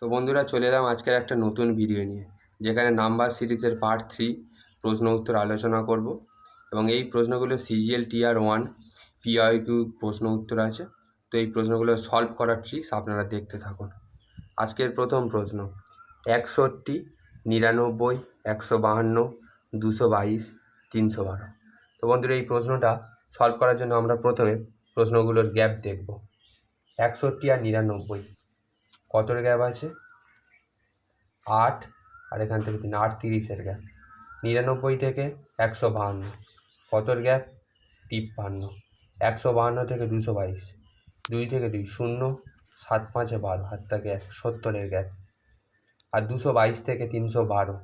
তো বন্ধুরা চলে এলাম আজকের একটা নতুন ভিডিও নিয়ে, যেখানে নাম্বার সিরিজের পার্ট 3 প্রশ্ন উত্তর আলোচনা করব। এবং এই প্রশ্নগুলো সিজিএল টিআর 1 পিআইকিউ প্রশ্ন উত্তর আছে। তো এই প্রশ্নগুলো সলভ করার ট্রিক্স আপনারা দেখতে থাকুন। আজকের প্রথম প্রশ্ন 61, 99, 152, 222, 312। তো বন্ধুরা এই প্রশ্নটা সলভ করার জন্য আমরা প্রথমে প্রশ্নগুলোর গ্যাপ দেখব। 61 আর 99 কতর গ্যাপ আছে? 8, আর এখান থেকে 3, 8 30-এর গ্যাপ। 99 থেকে 152 কতর গ্যাপ? 53। 152 থেকে 222, 2 থেকে 2 0, 7 5 12, হাত থেকে 1, 70-এর গ্যাপ। আর 222 থেকে 312,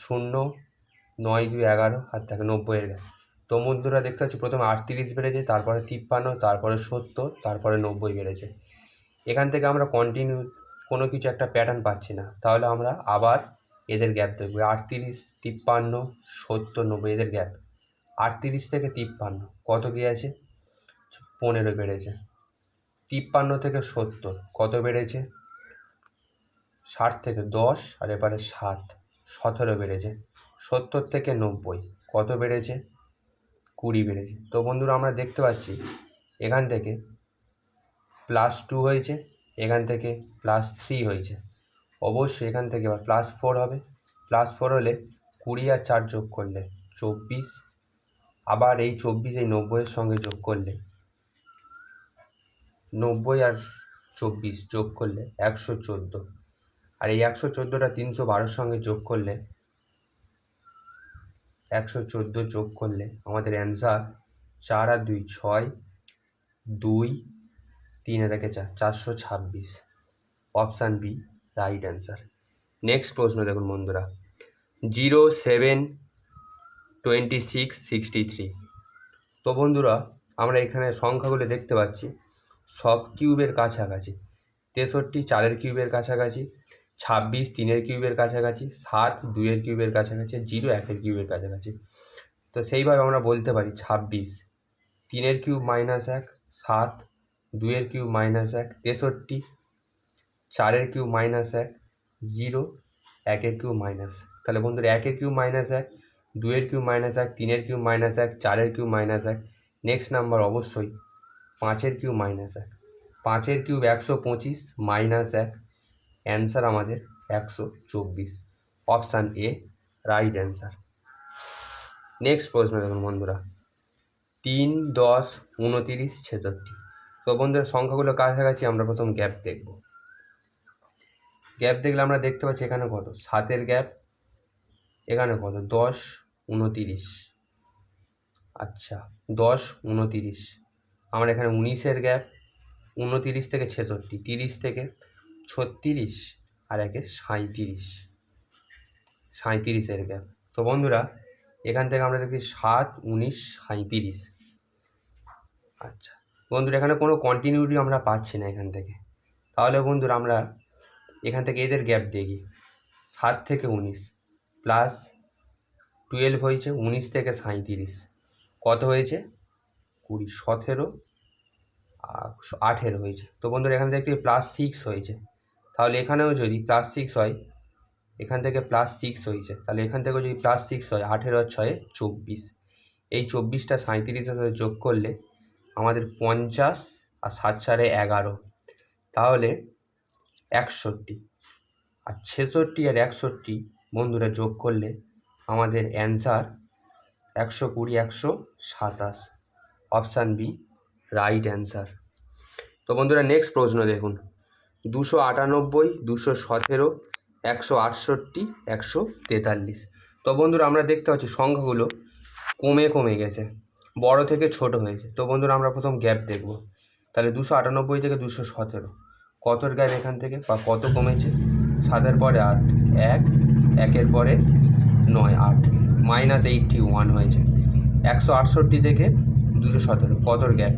0, 9 2 11, হাত থেকে 90-এর গ্যাপ। তো বন্ধুরা দেখতে পাচ্ছি প্রথমে 38 বেড়েছে, তারপরে 53, তারপরে 70, তারপরে 90 বেড়েছে। এখান থেকে আমরা কন্টিনিউ কোনো কিছু একটা প্যাটার্ন পাচ্ছি না, তাহলে আমরা আবার এদের গ্যাপ দেখব। 38, 53, 70, 90 এদের গ্যাপ। 38 থেকে 53 কত গিয়েছে? 15 বেড়েছে। 53 থেকে 70 কত বেড়েছে? 60 থেকে 10, আর এবারে 7, 17 বেড়েছে। 70 থেকে 90 কত বেড়েছে? 20 বেড়েছে। তো বন্ধুরা আমরা দেখতে পাচ্ছি এখান থেকে +2 হয়েছে, এখান থেকে +3 হয়েছে। অবশ্যই এখান থেকে আবার +4 হবে। +4 হলে 20 আর 4 যোগ করলে 24, আবার এই 24 এই 90-এর সঙ্গে যোগ করলে 90 আর 24 যোগ করলে 114, আর এই 114টা 312-র সঙ্গে যোগ করলে 114 যোগ করলে আমাদের অ্যান্সার 4 আর 2 6, 2 3 আর 1 4, 426। Option B right answer. Next প্রশ্ন দেখুন বন্ধুরা, 0 7 26 63। তো বন্ধুরা আমরা এখানে সংখ্যাগুলো দেখতে পাচ্ছি সব কিউবের কাছাকাছি। 63 4-এর কিউবের কাছাকাছি, 26 3-এর কিউবের কাছাকাছি, 7 2-এর কিউবের কাছাকাছি, 0 1-এর কিউবের কাছাকাছি। তো সেইভাবে আমরা বলতে পারি 26 3-এর কিউব -1, 7 2-এর কিউব -1, 63 4-এর কিউব -1, 0 1-এর কিউব -। তাহলে বন্ধুরা 1-এর কিউব -1, 2-এর কিউব -1, 3-এর কিউব -1, 4-এর কিউব -1। নেক্সট নাম্বার অবশ্যই 5-এর কিউব -1। 5-এর কিউব 125 -1, অ্যান্সার আমাদের 124। Option A right answer. Next প্রশ্ন দেখুন বন্ধুরা, 3 10 29 66। তো বন্ধুরা সংখ্যাগুলো কাছাকাছি আমরা প্রথম গ্যাপ দেখব। গ্যাপ দেখলে আমরা দেখতে পাচ্ছি এখানে কত? 7-এর গ্যাপ, এখানে কত? 10 29। আচ্ছা 10 29, আমরা এখানে 19-এর গ্যাপ, 29 থেকে 66, 30 থেকে 36, আর 1-এ 37, 37-এর গ্যাপ। তো বন্ধুরা এখান থেকে আমরা দেখি 7 19 37। আচ্ছা বন্ধুরা এখানে কোনো কন্টিনিউটি আমরা পাচ্ছি না এখান থেকে, তাহলে বন্ধুরা আমরা এখান থেকে এদের গ্যাপ দেখি। 7 থেকে 19 +12 হয়েছে, 19 থেকে 37 কত হয়েছে? 20, 17 আর 18 হয়েছে। তো বন্ধুরা এখান থেকে +6 হয়েছে, তাহলে এখানেও যদি +6 হয়, এখান থেকে +6 হয়েছে, তাহলে এখান থেকেও যদি +6 হয়, 18 আর 6 24। এই 24টা 37-এর সাথে যোগ করলে আমাদের 50, আর 7 4 11, তাহলে 61। আর 66 আর 61 বন্ধুরা যোগ করলে আমাদের answer 120 127। Option B right answer. তো বন্ধুরা নেক্সট প্রশ্ন দেখুন, 298 217 168 143। তো বন্ধুরা আমরা দেখতে পাচ্ছি সংখ্যাগুলো কমে কমে গেছে, বড় থেকে ছোট হয়েছে। তো বন্ধুরা আমরা প্রথম গ্যাপ দেখব। তাহলে 298 থেকে 217 কতর গ্যাপ এখান থেকে, বা কত কমেছে? 7-এর পরে 8, 1 1-এর পরে 9 8, -81 হয়েছে। 168 থেকে 217 কতর গ্যাপ?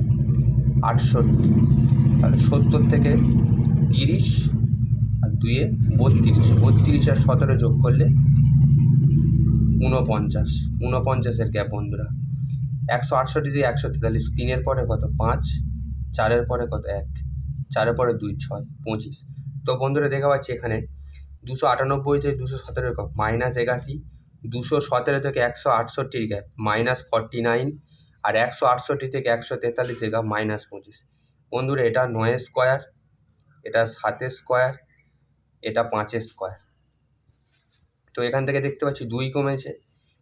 68। তাহলে 70 থেকে 30, আর 2-এ 32, 32 আর 17 যোগ করলে 49, 49-এর গ্যাপ বন্ধুরা। 168 থেকে 143, 3-এর পরে কত? 5, 4-এর পরে কত? 1, 4-এর পরে 2 6, 25, তো বন্ধুরা দেখা পাচ্ছি এখানে 298 থেকে 217 গ্যাপ -81, 217 থেকে 168 গ্যাপ -49, আর 168 থেকে 143 গ্যাপ -25। বন্ধুরা এটা 9 স্কোয়ার, এটা 7 স্কোয়ার, এটা 5 স্কোয়ার। তো এখান থেকে দেখতে পাচ্ছি 2 কমেছে,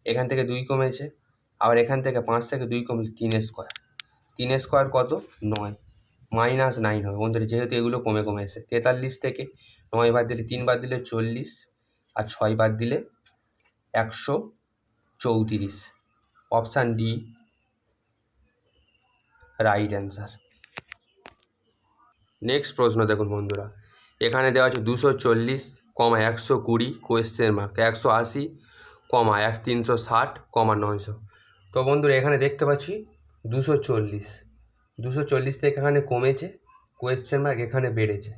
এখান থেকে 2 কমেছে, আবার এখান থেকে 5 থেকে 2 কমলে 3 স্কোয়ার। 3 স্কোয়ার কত? 9, -9 হবে বন্ধুরা, যেহেতু এগুলো কমে কমে এসে। 43 থেকে 9 বাদ দিলে 3 বাদ দিলে 40, আর 6 বাদ দিলে 134। Option D right answer. Next প্রশ্ন দেখুন বন্ধুরা, এখানে দেওয়া আছে 240, 120, কোয়েশ্চেন মার্ক 180, 360, 900। তো বন্ধুরা এখানে দেখতে পাচ্ছি 240 থেকে এখানে কমেছে, কোয়েশ্চেন মার্ক এখানে বেড়েছে,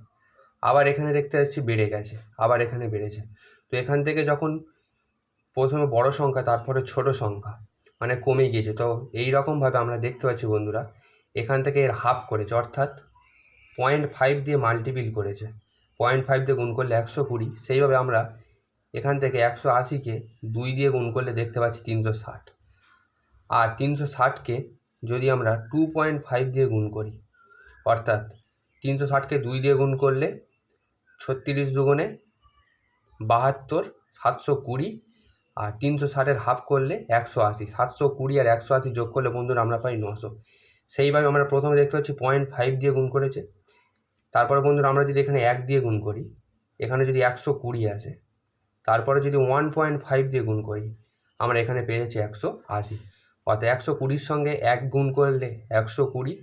আবার এখানে দেখতে পাচ্ছি বেড়ে গেছে, আবার এখানে বেড়েছে। তো এখান থেকে যখন প্রথমে বড় সংখ্যা তারপরে ছোট সংখ্যা মানে কমে গিয়েছে, তো এই রকমভাবে আমরা দেখতে পাচ্ছি বন্ধুরা এখান থেকে এর হাফ করেছে, অর্থাৎ 0.5 দিয়ে মাল্টিপিল করেছে, 0.5 দিয়ে গুণ করলে 120। সেইভাবে আমরা এখান থেকে 180কে 2 দিয়ে গুণ করলে দেখতে পাচ্ছি 360, আর 360কে যদি আমরা 2.5 দিয়ে গুণ করি, অর্থাৎ 360কে 2 দিয়ে গুণ করলে 36 দুগুণে 72, 720, আর 360-এর হাফ করলে 180, 720 আর 180 যোগ করলে বন্ধুরা আমরা পাই 900। সেইভাবে আমরা প্রথমে দেখতে পাচ্ছি 0.5 দিয়ে গুণ করেছে, তারপরে বন্ধুরা আমরা যদি এখানে 1 দিয়ে গুণ করি, এখানে যদি 120 আসে, তারপরে যদি 1.5 দিয়ে গুণ করি আমরা এখানে পেয়ে যাচ্ছি 180। অর্থাৎ 120-র সঙ্গে 1 গুণ করলে 120,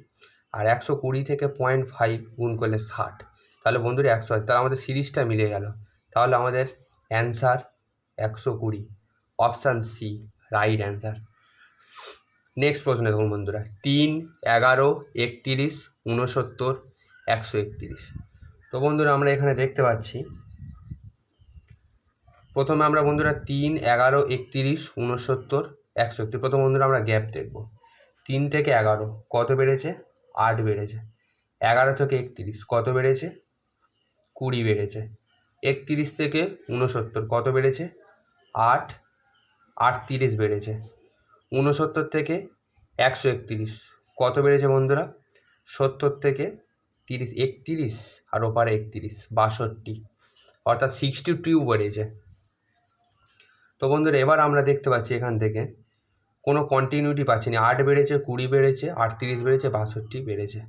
আর 120 থেকে 0.5 গুণ করলে 60, তাহলে বন্ধুরা 180। তাহলে আমাদের সিরিজটা মিলে গেল, তাহলে আমাদের answer 120। Option C right answer. Next প্রশ্ন দেখুন বন্ধুরা, 3, 11, 31, 69, 131। তো বন্ধুরা আমরা এখানে দেখতে পাচ্ছি প্রথমে আমরা বন্ধুরা 3, 11, 31, 69, 131। প্রথম বন্ধুরা আমরা গ্যাপ দেখব। 3 থেকে 11 কত বেড়েছে? 8 বেড়েছে। 11 থেকে 31 কত বেড়েছে? 20 বেড়েছে। 31 থেকে 69 কত বেড়েছে? 8, 38 বেড়েছে। 69 থেকে 131 কত বেড়েছে বন্ধুরা? 70 থেকে 30, 31 আর ওপারে 31, 62, অর্থাৎ 62 বেড়েছে। তো বন্ধুরা এবার আমরা দেখতে পাচ্ছি এখান থেকে কোনো কন্টিনিউটি পাচ্ছি না। 8 বেড়েছে, 20 বেড়েছে, 38 বেড়েছে, 62 বেড়েছে।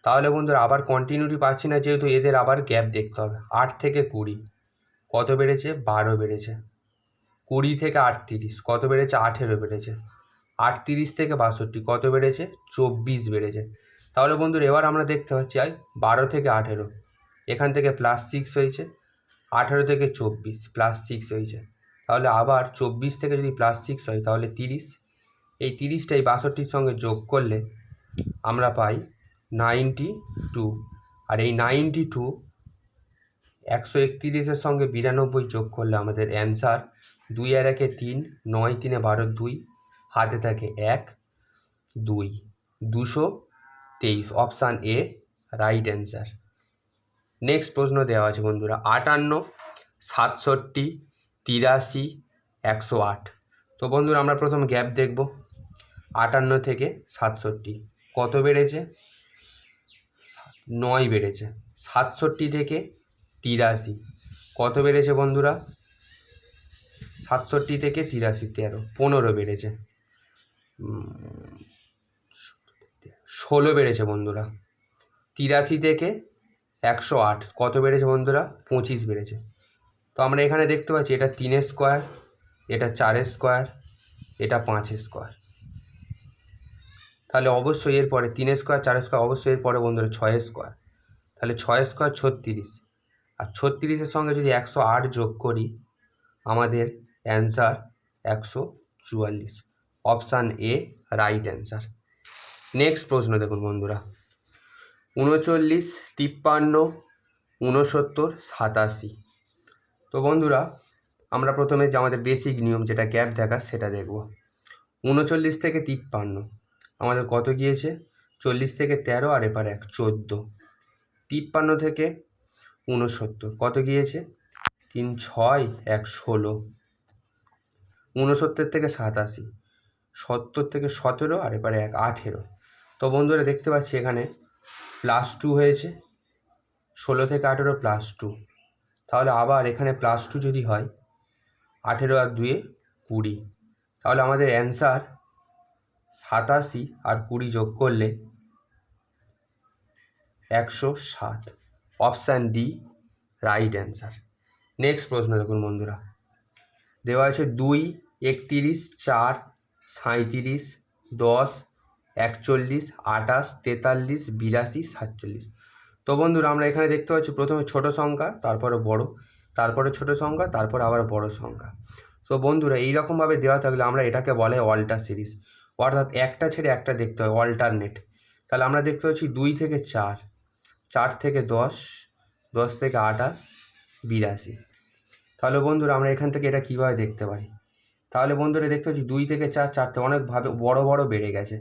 তাহলে বন্ধুরা আবার কন্টিনিউটি পাচ্ছি না, যেহেতু এদের আবার গ্যাপ দেখতে হবে। 8 থেকে 20 কত বেড়েছে? 12 বেড়েছে। 20 থেকে 38 কত বেড়েছে? 18 বেড়েছে। 38 থেকে 62 কত বেড়েছে? 24 বেড়েছে। তাহলে বন্ধুরা এবার আমরা দেখতে পাচ্ছি 12 থেকে 18 এখান থেকে +6 হয়েছে, 18 থেকে 24 +6 হয়েছে। তাহলে আবার 24 থেকে যদি +6 হয় তাহলে 30। এই 30টাই 62-র সঙ্গে যোগ করলে আমরা পাই 92, আর এই 92 131-এর সঙ্গে 92 যোগ করলে আমাদের অ্যান্সার 2 আর 1 3, 9 3 12 2, হাতে থাকে 1, 2, 223। Option A right answer. Next প্রশ্ন দেওয়া আছে বন্ধুরা 58, 67, 83, 108। তো বন্ধুরা আমরা প্রথম গ্যাপ দেখব। 58 থেকে 67 কত বেড়েছে? 9 বেড়েছে। 67 থেকে 83 কত বেড়েছে বন্ধুরা? 67 থেকে 83 13, 15 বেড়েছে। 16 বেড়েছে বন্ধুরা। 83 থেকে 108 কত বেড়েছে বন্ধুরা? 25 বেড়েছে। তো আমরা এখানে দেখতে পাচ্ছি এটা 3 স্কোয়ার, এটা 4 স্কোয়ার, এটা 5 স্কোয়ার। তাহলে অবশ্যই এরপরে 3 স্কোয়ার 4 স্কোয়ার, অবশ্যই এরপরে বন্ধুরা 6 স্কোয়ার। তাহলে 6 স্কোয়ার 36, আর 36-এর সঙ্গে যদি 108 যোগ করি আমাদের answer 144। Option A right answer. Next প্রশ্ন দেখুন বন্ধুরা 39, 53, 69, 87। তো বন্ধুরা আমরা প্রথমে যে আমাদের বেসিক নিয়ম যেটা গ্যাপ দেখার সেটা দেখব। 39 থেকে 53 আমাদের কত গিয়েছে? 40 থেকে 13 আর এবার 1, 14। 53 থেকে 69 কত গিয়েছে 3 6 1 16, 69 থেকে 87, 70 থেকে 17 আর এবারে 1 18। তো বন্ধুরা দেখতে পাচ্ছি এখানে +2 হয়েছে, 16 থেকে 18 +2, তাহলে আবার এখানে +2 যদি হয় 18 আর 2 20, তাহলে আমাদের অ্যান্সার 87 আর 20 যোগ করলে 107, option D right answer. Next প্রশ্ন দেখুন বন্ধুরা, দেওয়া আছে 2 31 4 37 10 41 28 43 82 47। তো বন্ধুরা আমরা এখানে দেখতে পাচ্ছি প্রথমে ছোট সংখ্যা, তারপরে বড়, তারপরে ছোট সংখ্যা, তারপর আবার বড় সংখ্যা। তো বন্ধুরা এইরকমভাবে দেওয়া থাকলে আমরা এটাকে বলে অল্টার সিরিজ, অর্থাৎ একটা ছেড়ে একটা দেখতে হয়, অল্টারনেট। তাহলে আমরা দেখতে পাচ্ছি 2 থেকে 4, 4 থেকে 10, 10 থেকে 28 82। তাহলে বন্ধুরা আমরা এখান থেকে এটা কীভাবে দেখতে পারি, তাহলে বন্ধুরা দেখতে পাচ্ছি 2 থেকে 4, 4 থেকে অনেকভাবে বড় বড় বেড়ে গেছে,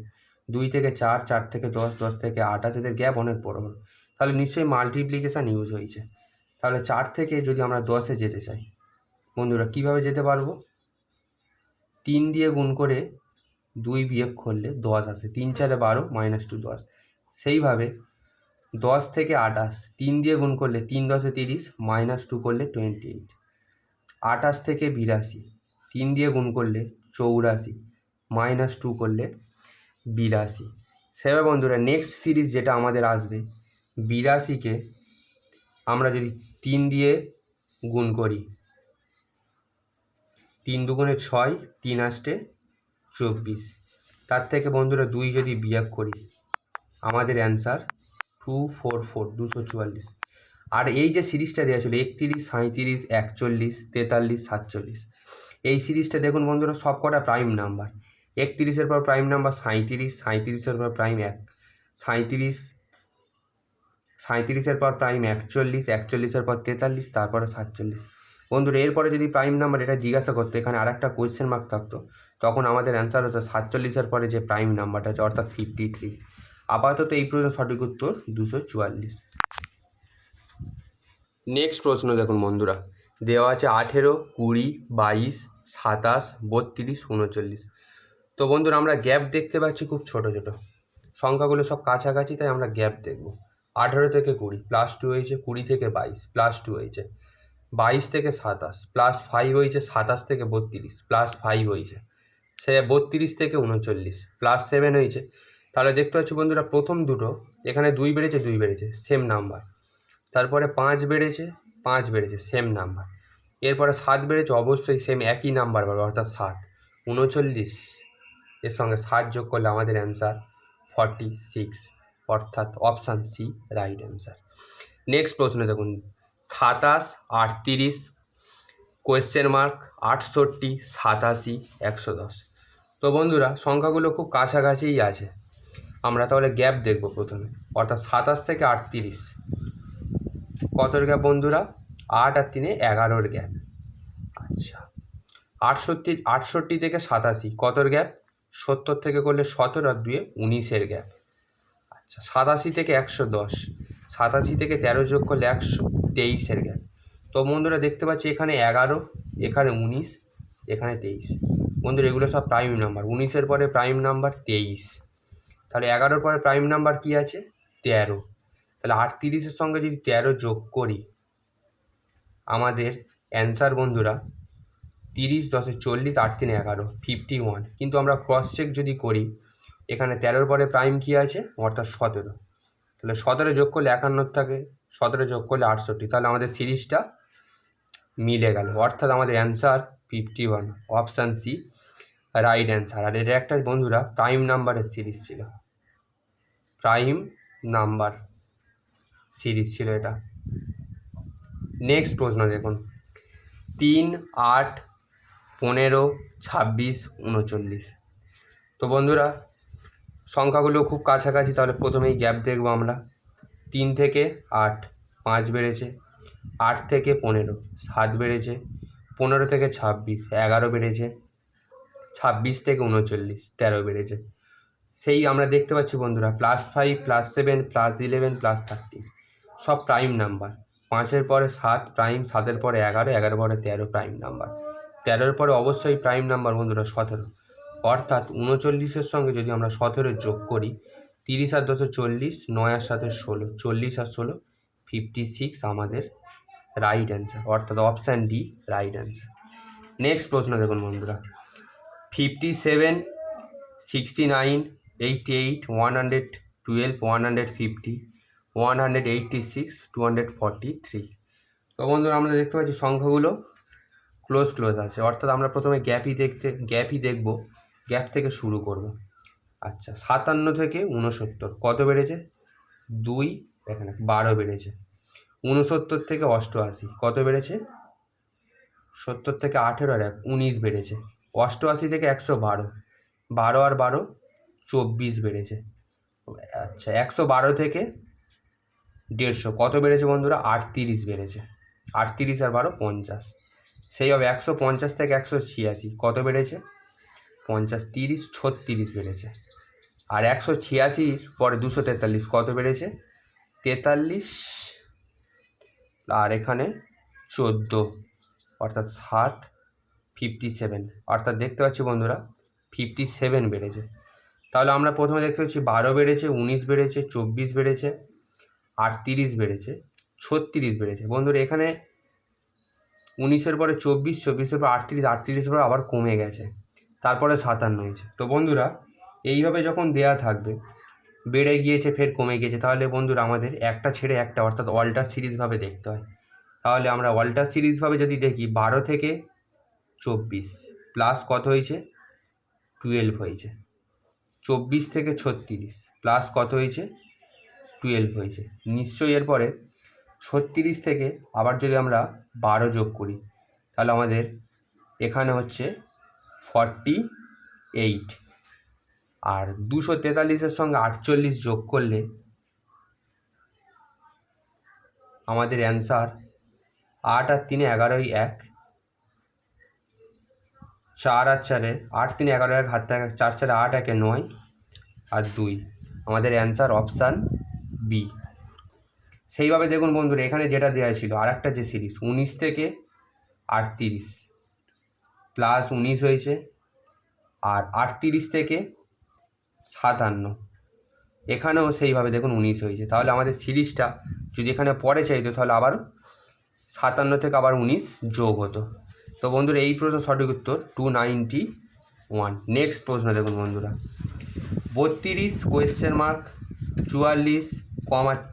2 থেকে 4, 4 থেকে 10, 10 থেকে 28, এদের গ্যাপ অনেক বড় বড়, তাহলে নিশ্চয়ই মাল্টিপ্লিকেশান ইউজ হয়েছে। তাহলে 4 থেকে যদি আমরা 10-এ যেতে চাই বন্ধুরা কীভাবে যেতে পারবো, 3 দিয়ে গুণ করে 2 বিয়োগ করলে 10 আসে, 3 4 12 -2 10। সেইভাবে 10 থেকে 28, 3 দিয়ে গুণ করলে 3 10 30, -2 করলে 28। 28 থেকে 82, 3 দিয়ে গুণ করলে 84, -2 করলে 82। সেভাবে বন্ধুরা নেক্সট সিরিজ যেটা আমাদের আসবে 82কে আমরা যদি 3 দিয়ে গুণ করি, 3 দুগুণে 6, 3 আসতে 24, তার থেকে বন্ধুরা 2 যদি বিয়োগ করি আমাদের অ্যান্সার 244, 244। আর এই যে সিরিজটা দেওয়া ছিল 31 37 41 43 47, এই সিরিজটা দেখুন বন্ধুরা সব কটা প্রাইম নাম্বার, 31-এর পর প্রাইম নাম্বার 37, 37-এর পর প্রাইম 1, 37, 37-এর পর প্রাইম 41, 41-এর পর 43, তারপরে 47। বন্ধুরা এরপরে যদি প্রাইম নাম্বার এটা জিজ্ঞাসা করতো, এখানে আর একটা কোয়েশ্চেন মার্ক থাকতো, তখন আমাদের অ্যান্সার হতো 47-এর পরে যে প্রাইম নাম্বারটা আছে অর্থাৎ 53। আপাতত এই প্রশ্নের সঠিক উত্তর 244। নেক্সট প্রশ্ন দেখুন বন্ধুরা, দেওয়া আছে 18 20 22 27 32 39। তো বন্ধুরা আমরা গ্যাপ দেখতে পাচ্ছি খুব ছোট ছোট, সংখ্যাগুলো সব কাছাকাছি, তাই আমরা গ্যাপ দেখব। 18 থেকে 20 +2 হয়েছে, 20 থেকে 22 +2 হয়েছে, 22 থেকে 27 +5 হয়েছে, 27 থেকে 32 +5 হয়েছে, সে 32 থেকে 39 +7 হয়েছে। তাহলে দেখতে পাচ্ছি বন্ধুরা প্রথম দুটো এখানে 2 বেড়েছে, 2 বেড়েছে, সেম নাম্বার। তারপরে 5 বেড়েছে, 5 বেড়েছে, সেম নাম্বার। এরপরে 7 বেড়েছে, অবশ্যই সেম একই নাম্বার পাবে অর্থাৎ 7। 39 এর সঙ্গে 7 যোগ করলে আমাদের অ্যান্সার 46, অর্থাৎ option C right answer. Next প্রশ্ন দেখুন, 27 38 কোয়েশ্চেন মার্ক 68 87 110। তো বন্ধুরা সংখ্যাগুলো খুব কাছাকাছিই আছে, আমরা তাহলে গ্যাপ দেখব প্রথমে, অর্থাৎ 27 থেকে 38 কতর গ্যাপ বন্ধুরা, 8 আর 3 11-র গ্যাপ। আচ্ছা 68 থেকে 87 কতর গ্যাপ, 70 থেকে করলে 17 আর 2 19-এর গ্যাপ। আচ্ছা 87 থেকে 110, 87 থেকে 13 যোগ করলে 123-এর গ্যাপ। তো বন্ধুরা দেখতে পাচ্ছি এখানে 11, এখানে 19, এখানে 23। বন্ধুরা এগুলো সব প্রাইম নাম্বার, 19-এর পরে প্রাইম নাম্বার 23, তাহলে 11-র পরে প্রাইম নাম্বার কি আছে 13। তাহলে 38-এর সঙ্গে যদি 13 যোগ করি আমাদের অ্যান্সার বন্ধুরা 30 10 40 8 3 11 51। কিন্তু আমরা ক্রস চেক যদি করি এখানে 13-র পরে প্রাইম কি আছে অর্থাৎ 17, তাহলে 17 যোগ করলে 51 থাকে, 17 যোগ করলে 68, তাহলে আমাদের সিরিজটা মিলে গেল, অর্থাৎ আমাদের answer 51, option C right answer. আর এটা একটা বন্ধুরা প্রাইম নাম্বারের সিরিজ ছিল, প্রাইম নাম্বার সিরিজ ছিল এটা। নেক্সট প্রশ্ন দেখুন, 3 8 15 26 39। তো বন্ধুরা সংখ্যাগুলো খুব কাছাকাছি, তাহলে প্রথমেই গ্যাপ দেখব আমরা। 3 থেকে 8 5 বেড়েছে, 8 থেকে 15 7 বেড়েছে, 15 থেকে 26 11 বেড়েছে, 26 থেকে 39 13 বেড়েছে। সেই আমরা দেখতে পাচ্ছি বন্ধুরা +5 +7 +11 +13 সব প্রাইম নাম্বার, 5-এর পরে 7 প্রাইম, 7-এর পরে 11, 11-এর পরে 13 প্রাইম নাম্বার, 13-এর পরে অবশ্যই প্রাইম নাম্বার বন্ধুরা 17। অর্থাৎ 39-এর সঙ্গে যদি আমরা 17 যোগ করি, 30 আর 10 40, 9 আর 7 16, 40 আর 16 56 আমাদের রাইট অ্যান্সার, অর্থাৎ option D right answer. Next প্রশ্ন দেখুন বন্ধুরা, 57, 69, 88, 112, 150, 186, 243। তো বন্ধুরা আমরা দেখতে পাচ্ছি সংখ্যাগুলো ক্লোজ আছে, অর্থাৎ আমরা প্রথমে গ্যাপই দেখব, গ্যাপ থেকে শুরু করব। আচ্ছা, 57 থেকে 69 কত বেড়েছে? 2, এখানে 12 বেড়েছে। 69 থেকে 88 কত বেড়েছে? 70 থেকে 18 আর 1 19 বেড়েছে। 88 থেকে 112, 12 আর 12 24 বেড়েছে। আচ্ছা, 112 থেকে 150 কত বেড়েছে বন্ধুরা? 38 বেড়েছে। 38 আর 12 50। সেইভাবে 150 থেকে 186 কত বেড়েছে? 50, 30, 36 বেড়েছে। আর 186 পরে 243 কত বেড়েছে? 43 আর এখানে 14, অর্থাৎ 7, 57। অর্থাৎ দেখতে পাচ্ছি বন্ধুরা 57 বেড়েছে। তাহলে আমরা প্রথমে দেখতে পাচ্ছি 12 বেড়েছে, 19 বেড়েছে, 24 বেড়েছে, 38 বেড়েছে, 36 বেড়েছে। বন্ধুরা এখানে 19-এর পরে 24, 24-এর পর 38, 38-এর পর আবার কমে গেছে, তারপরে 57 হয়েছে। তো বন্ধুরা এইভাবে যখন দেয়া থাকবে, বেড়ে গিয়েছে ফের কমে গিয়েছে, তাহলে বন্ধুরা আমাদের একটা ছেড়ে একটা, অর্থাৎ অল্টার সিরিজভাবে দেখতে হয়। তাহলে আমরা অল্টার সিরিজভাবে যদি দেখি, 12 থেকে 24 প্লাস কত হয়েছে? 12 হয়েছে। 24 থেকে 36 প্লাস কত হয়েছে? 12 হয়েছে। নিশ্চয়ই এরপরে 36 থেকে আবার যদি আমরা 12 যোগ করি, তাহলে আমাদের এখানে হচ্ছে 48। আর 243-এর সঙ্গে 48 যোগ করলে আমাদের অ্যান্সার 8 আর 3 11, 1, 4 আর 4 8, 3 11, 1 হাত থেকে 4 4 8, 1 9 আর 2। আমাদের অ্যান্সার অপশান বি। সেইভাবে দেখুন বন্ধুরা এখানে যেটা দেওয়া ছিল আর একটা যে সিরিজ 19 থেকে 38 প্লাস 19 হয়েছে, আর 38 থেকে 57 এখানেও সেইভাবে দেখুন 19 হয়েছে। তাহলে আমাদের সিরিজটা যদি এখানে পরে চাইতো, তাহলে আবার 57 থেকে আবার 19 যোগ হতো। তো বন্ধুরা এই প্রশ্ন সঠিক উত্তর 291। নেক্সট প্রশ্ন দেখুন বন্ধুরা, 32, কোয়েশ্চেন মার্ক 44, 56,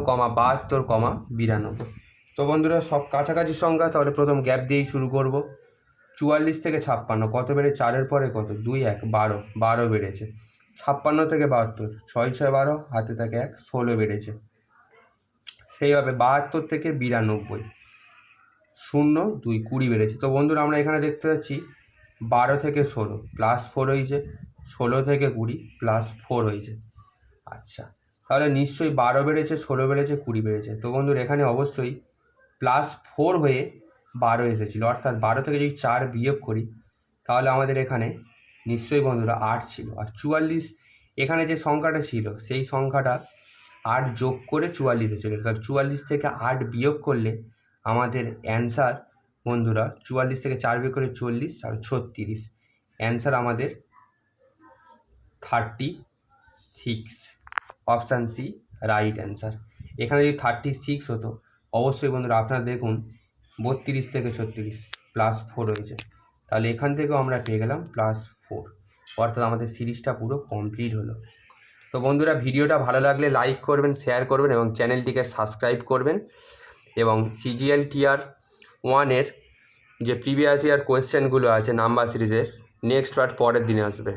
72, 92। তো বন্ধুরা সব কাছাকাছি সংখ্যা, তাহলে প্রথম গ্যাপ দিয়েই শুরু করব। 44 থেকে 56 কত বেড়ে? 4-এর পরে কত? 2, 1, 12, 12 বেড়েছে। 56 থেকে 72, 6, 6, 12 হাতে থাকে 1, 16 বেড়েছে। সেইভাবে 72 থেকে 92, 0, 2, 20 বেড়েছে। তো বন্ধুরা আমরা এখানে দেখতে পাচ্ছি 12 থেকে 16 প্লাস 4 হয়েছে, 16 থেকে 20 প্লাস 4 হয়েছে। আচ্ছা, তাহলে নিশ্চয়ই 12 বেড়েছে, 16 বেড়েছে, 20 বেড়েছে। তো বন্ধুরা এখানে অবশ্যই প্লাস 4 হয়ে 12 এসেছিলো, অর্থাৎ 12 থেকে যদি 4 বিয়োগ করি, তাহলে আমাদের এখানে নিশ্চয়ই বন্ধুরা 8 ছিল। আর 44 এখানে যে সংখ্যাটা ছিল, সেই সংখ্যাটা 8 যোগ করে 44 এসেছিলো। তাহলে 44 থেকে 8 বিয়োগ করলে আমাদের অ্যান্সার বন্ধুরা 44 থেকে 4 বিয়োগ করে 40 আর 36, অ্যান্সার আমাদের 36। Option C right answer. এখানে যদি 36 হতো, অবশ্যই বন্ধুরা আপনারা দেখুন 32 থেকে 36 প্লাস 4 হয়েছে, তাহলে এখান থেকেও আমরা পেয়ে গেলাম প্লাস 4, অর্থাৎ আমাদের সিরিজটা পুরো কমপ্লিট হলো। তো বন্ধুরা ভিডিওটা ভালো লাগলে লাইক করবেন, শেয়ার করবেন এবং চ্যানেলটিকে সাবস্ক্রাইব করবেন। এবং CGL Tier 1-এর যে প্রিভিয়াস ইয়ার কোয়েশ্চেনগুলো আছে নাম্বার সিরিজের, নেক্সট পার্ট পরের দিনে আসবে।